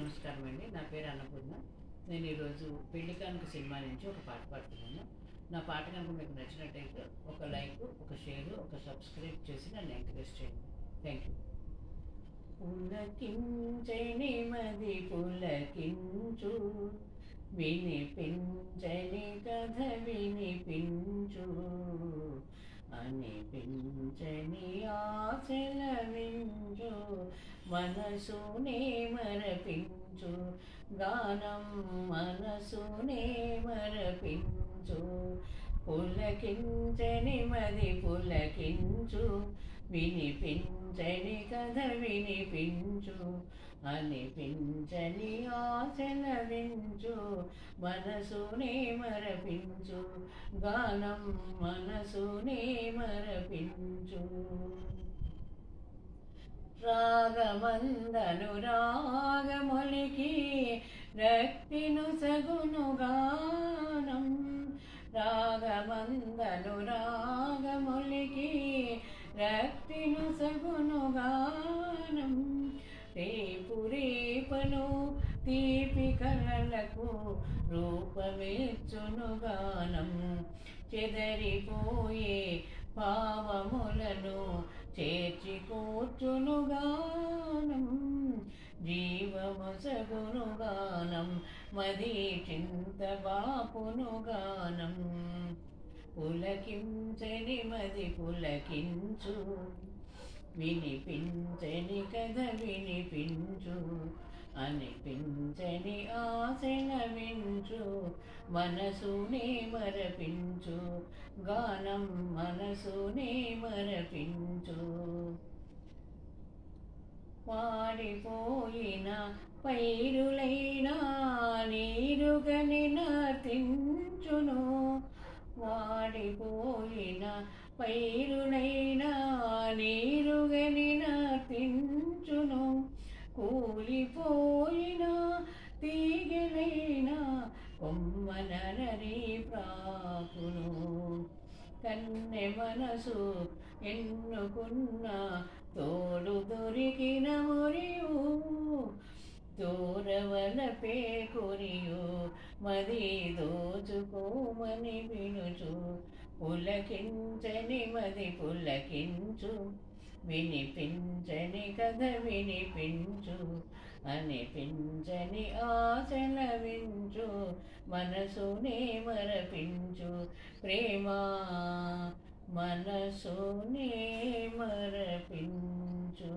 నమస్కారం అండి. నా పేరు అన్నపూర్ణ. నేను ఈరోజు పెళ్లి కానుక సినిమా నుంచి ఒక పాట పాడుతున్నాను. నా పాట కనుక మీకు నచ్చినట్టయితే ఒక లైక్, ఒక షేర్, ఒక సబ్స్క్రైబ్ చేసి నన్ను ఎంకరేజ్ చేయండి. Thank you. పులకించని మది పులకించు, వినిపించని కథ వినిపించు, అనిపించని ఆశల వించు, మనసునే మరపించు, గానం మనసునే మరపించు. పులకించని మది పులకించు, వినిపించని కథ వినిపించు, అనిపించని ఆశల వించు, మనసునే మరపించు, గానం మనసునే మరపించు. రాగమందను రాగమొలికి రక్తిను సగును గానం, రాగమందను రాగమొలికి రక్తిను సగును గానం. రేపు రేపను తీపి కలలకు రూపమేర్చును గానం, చెదరిపోయే భావములను చేర్చి కూర్చును గానం, జీవమొసగును గానం, మది చింత బాపును గానం. పులకించని మది పులకించు, వినిపించని కథ వినిపించు, అనిపించని ఆశల వించు, మనసునే మరపించు, గానం మనసునే మరపించు. వాడిపోయిన పైరులైనా నీరుగని నర్తించును, వాడిపోయిన పైరులైనా నీరుగని నర్తించును, కూలిపోయిన తీగలైనా కొమ్మనరి ప్రాకును. కన్నె మనసు ఎన్నుకున్న తోడు దొరికిన మురియు, దూరవలపే కొరియు, మది దోచుకోమని వినుచు. పులకించని మది పులకించు, వినిపించని కథ వినిపించు, అనిపించని ఆశల వించు, మనసునే మరపించు, ప్రేమ మనసునే మరపించు.